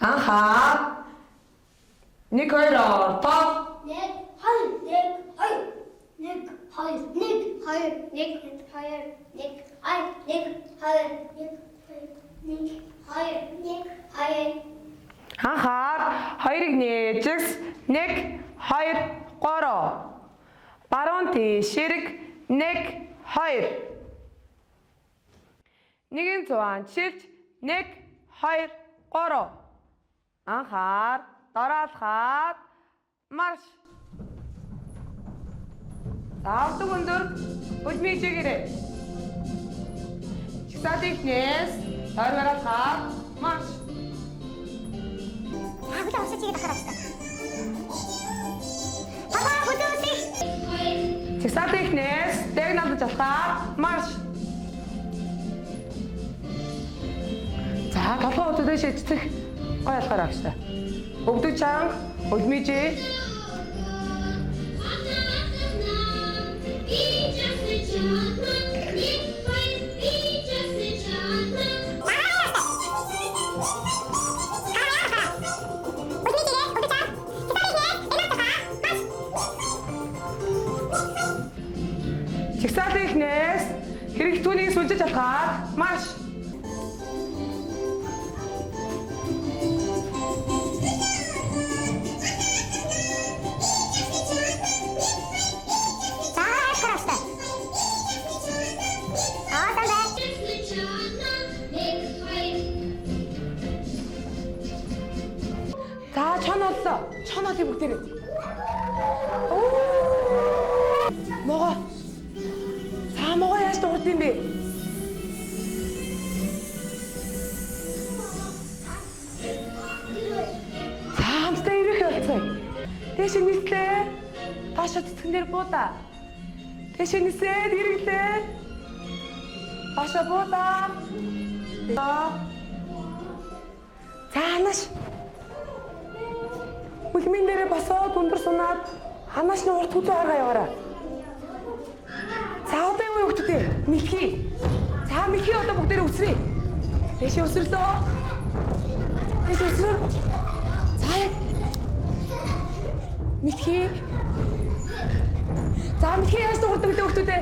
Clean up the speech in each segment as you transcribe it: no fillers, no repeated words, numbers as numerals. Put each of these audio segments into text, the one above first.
Анхаа. 1 2 орто. 2. Анхаар 2-ыг нээжс 1 2 3. Баруун тийш ширэг 1 2. Нэгэн цугаан чилж 1 2 3. Анхаар дороолоход марш. Заавдаг өндөр бүлмижгээрээ. Чигсаадынхнээс тойргоолоход марш. Агуулаа усачиг дахараа. Папа хөдөөсэй. Чигсаадынхнээс дэг намдаж алхаад марш. За толгой өдөөш эцэх гой алхаар агштай. Өвдөг чанга өлмижээ. Чигсаадынхнээс хэрэг түүнийг сүлжиж алхаад марш. За чон оллоо. Чон олъё бүгдээрээ. Мого. За мого яаж дуурд юм бэ? За хамтдаа ирэх явцгаая. Дэш нийслээ. Таашаа цэцгэн дээр буудаа. Дэш нийсээд ирэглээ. Таашаа буудаа. За ханаш. Үлмийн дээрээ босоод өндөр сунаад ханаашны урт хүзүү харгаа яваарай. За одоо юу хөвгтдээ? Мэлхий. За мэлхий одоо бүгдээрээ үсрээ. Дэш өсрлөө. Дэш өсрөө. За мэлхий. За мэлхий яаж дуурдаг лээ хөвгтдээ?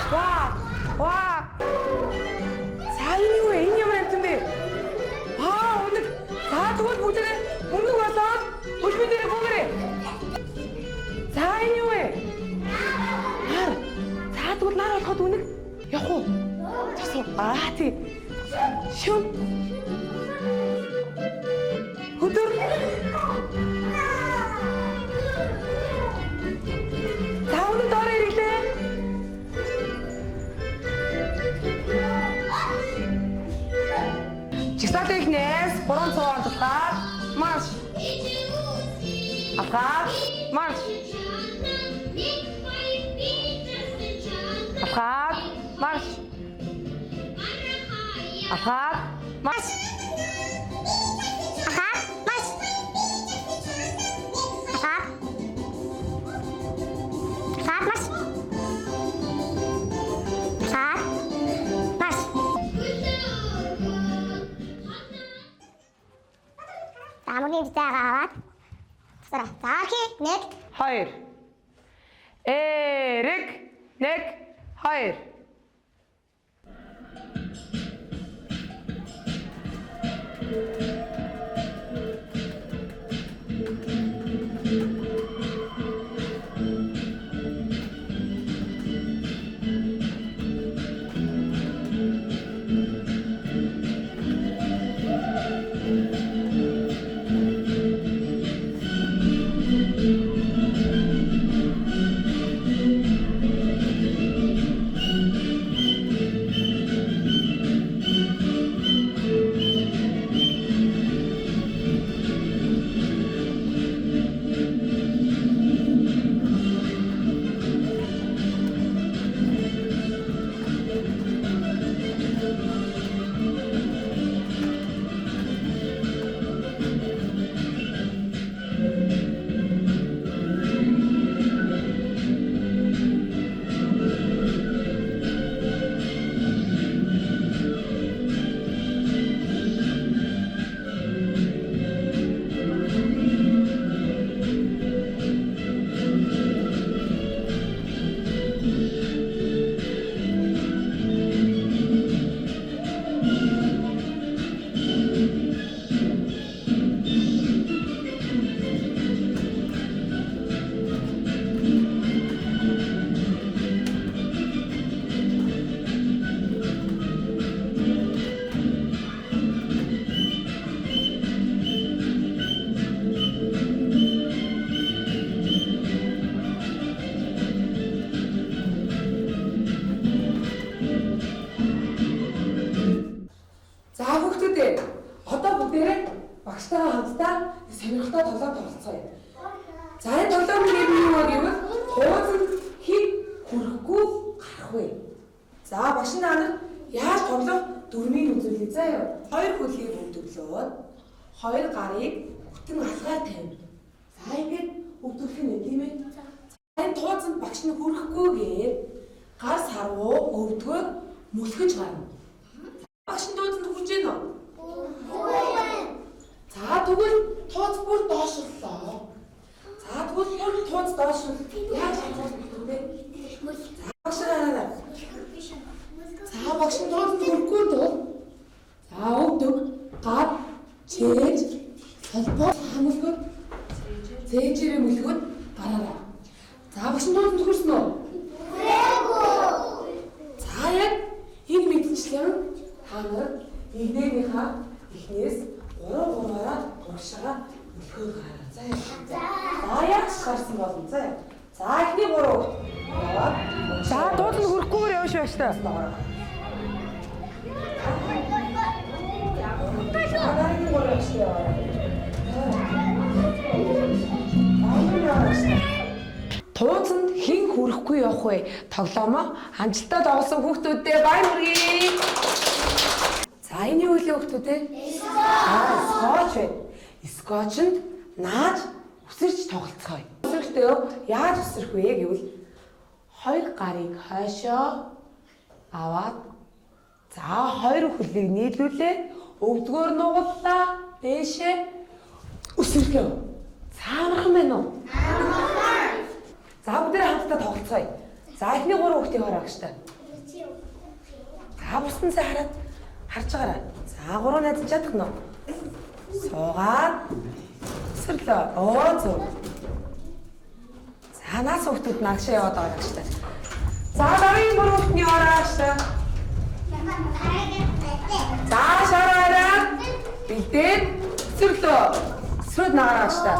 Ваа. Ваа. За энэ ямар амт юм бэ? Өнөг. За тэгвэл бүгдээрээ өнөг болоод үлмийн дээрээ гүгээрээ. За энэ юу вэ? За тэгвэл нар болоход үнэг явах уу? Засуу. Тий. Шүм. Хөдөр. За үнэг доороо ирэглээ. Чигсаадынхнээс 3 цуваа тулгаад марш. Алхаад марш. Алхаад марш. Алхаад марш. Ахаа, маш. Ахаа. Ахаа, маш. Ахаа, маш. Тамгийн зэтэйгээ аваад. Сара. Заахи 1 2. Эрэг 1 2. хүүхдүүдээ одоо бүгдээрээ багштайгаа хамтдаа сонирхолтой тоглоом тоглоцгоё. За энэ тоглоомын нэр нь юу гэвэл хуудсанд хэд хүрэхгүй гарах вэ? За багш нар яаж тоглох дүрмийг үзүүлээ заяа. Хоёр хөлийг өвдөглөөд хоёр гарыг бүтэн алгаар тавина. За ингэж өвдгөх нь тийм ээ. Энэ тооцонд багш нь хүрэхгүйгээр гар сарвуу өвдгөөд мөлхөж гарна. Багш нь тооцонд хүрч гэнэ үү? За тэгвэл тооц бүр доошлоо. За тэгвэл бүр тооц доошлоо. Яаж тооц вэ? Багш нараа. За багш нь тооцонд хүрэхгүй дөө. За өвдөг гар чээж холбоо хамлгод зээжээрээ мөлгөд гараараа. За багш нь тооцонд хүрсэн үү? За яг энэ мэдчлэн та нар игнээгийнхаа эхнээс 3-3-аараа урагшаага мөлхөө гараа. За яаж гарсан болно заа. За эхний 3. За дууд нь хүрэхгүйгээр явж байна штэ. Тууцанд хэн хүрэхгүй явах вэ? Тоглоомоо амжилттай тоглосон хүүхдүүдээ баяр хүргэе. За энэ юу вэ хүүхдүүдээ? Скотч вэ? Скотчнд нааж үсэрч тоглоцгоё. Үсрэхдээ яаж үсрэх вэ гэвэл хоёр гарыг хойшоо аваад за хоёр хөлийг нийлүүлээ өвдгөөр нугаллаа дээшээ үсрэхээ. Цаамархан байна уу? За бүгдээ хамтдаа тоглоцгоё. За эхний 3 хүүхдийн хараа гэж та. За бусдансаа харж байгаарай. За 3 найз чадах нь. Суугаад үсрлээ. Оо зөв. За наас хүүхдүүд наашаа яваад байгаа гэж та. За дараагийн 3 хүүхдийн хараа гэж та. За шараараа бэлдээд үсрлээ. Үсрээд наараа гэж та.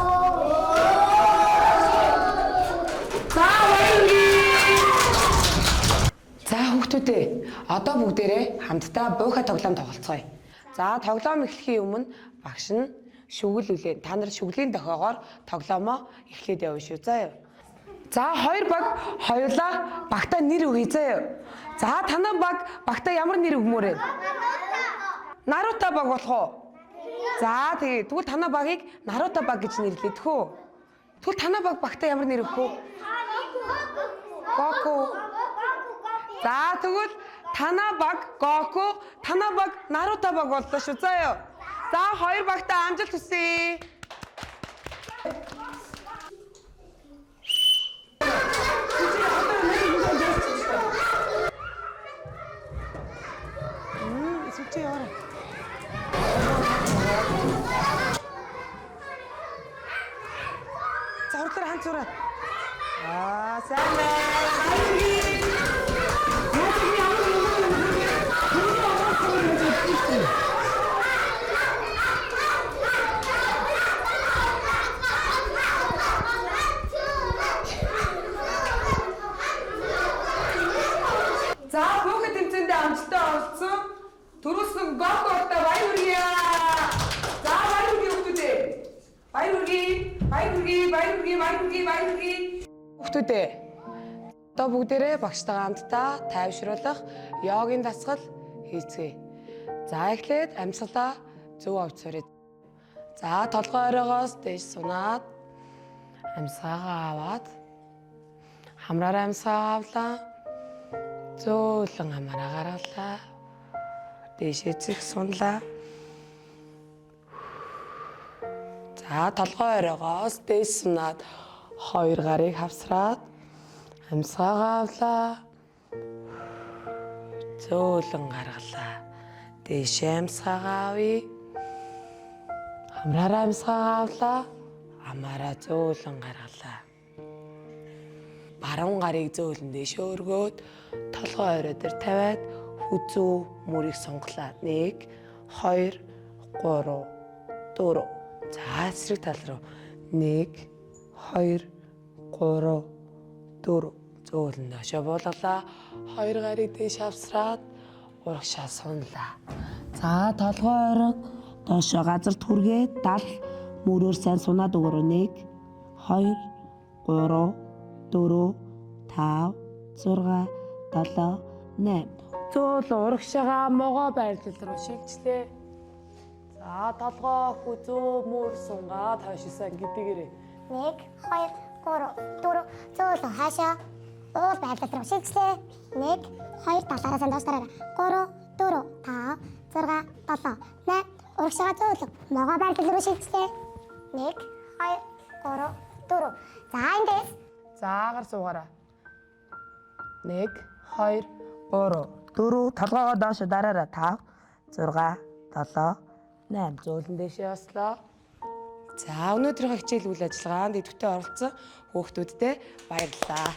За хүүхдүүдээ одоо бүгдээрээ хамтдаа буйхаа тоглоом тоглоцгоё. За тоглоом эхлэхийн өмнө багш нь шүгэл үлээ. Та нар шүглийн дохиогоор тоглоомоо эхлээд явна шүү заяа. За хоёр баг хоёулаа багтаа нэр өгье заяа. За танай багтаа ямар нэр өгмөр вэ? Наруто баг болох уу? За тэгээ тэгвэл танай багийг Наруто баг гэж нэрлэдэг хөө. Тэгвэл танай багтаа ямар нэр өгөх вэ? Гоку. За тэгвэл танай баг Гоку, танай баг Наруто баг боллоо шүү заяа. За хоёр багтаа амжилт хүсье. Сүчээ яваа. За урдлаар хамт зураа. Сайн байна. За бүхэн тэмцээндээ амжилттай олцсон. Төрүүлсэн Гокутай баяр хүргэе. За баяр хүргэе хүүхдүүдээ. Баяр хүргэе. Баяр хүргэе. Баяр хүргэе. Баяр хүргэе. Баяр хүргэе. Хүүхдүүдээ. Одоо бүгдээрээ багштайгаа хамтдаа тайвшруулах йогийн дасгал хийцгээе. За эхлээд амьсгалаа зөв авч суръя. За толгой оройгоос дээш сунаад амьсгаагаа аваад хамраараа амьсгаа авлаа. Зөөлөн хамаараа гаргалаа. Дээшээ зэх сунлаа. За толгой оройгоос дээш сунаад хоёр гарыг хавсраад амьсгаагаа авлаа. Зөөлөн гаргалаа. Дээшээ амьсгаагаа авъя. Хамраараа амьсгаагаа авлаа. Амаараа зөөлөн гаргалаа. Баруун гарыг зөөлөн дээшээ өргөөд толгой орой дээр тавиад хүзүү мөрийг сонголаа. 1 2 3 4. За эсрэг тал руу 1 2 3 4. Зөөлөн доошоо буулгалаа. Хоёр гарыг дээш авсраад урагшаа сунлаа. За толгой орон доошоо газар түргээд 70 мөрөөр сайн сунаад өгөрөө. 1 2 3 4 5 6 7 8. Зөөл урагшаага могоо байрлал руу шилжлээ. За толгой хүзүү мөр сунгаад хойшилсан гэдэгээрээ. 1 2 3 4 зөөлөн хаашаа уул байдлал руу шилжлээ. 1 2 талаараа сайн доош дараарай. 3 4 5 6 7 8 урагшаага зөөлөн могоо байдлал руу шилжлээ. 1 2 3 4. За эндээс Заагаар суугаараа. 1 2 3 4 толгоогоо доош дараараа. 5 6 7 8 зөөлөн дэшээ ослоо. За өнөөдрийнхөө хичээл үйл ажиллагаанд идэвхтэй оролцсон хүүхдүүдтэй баярлалаа.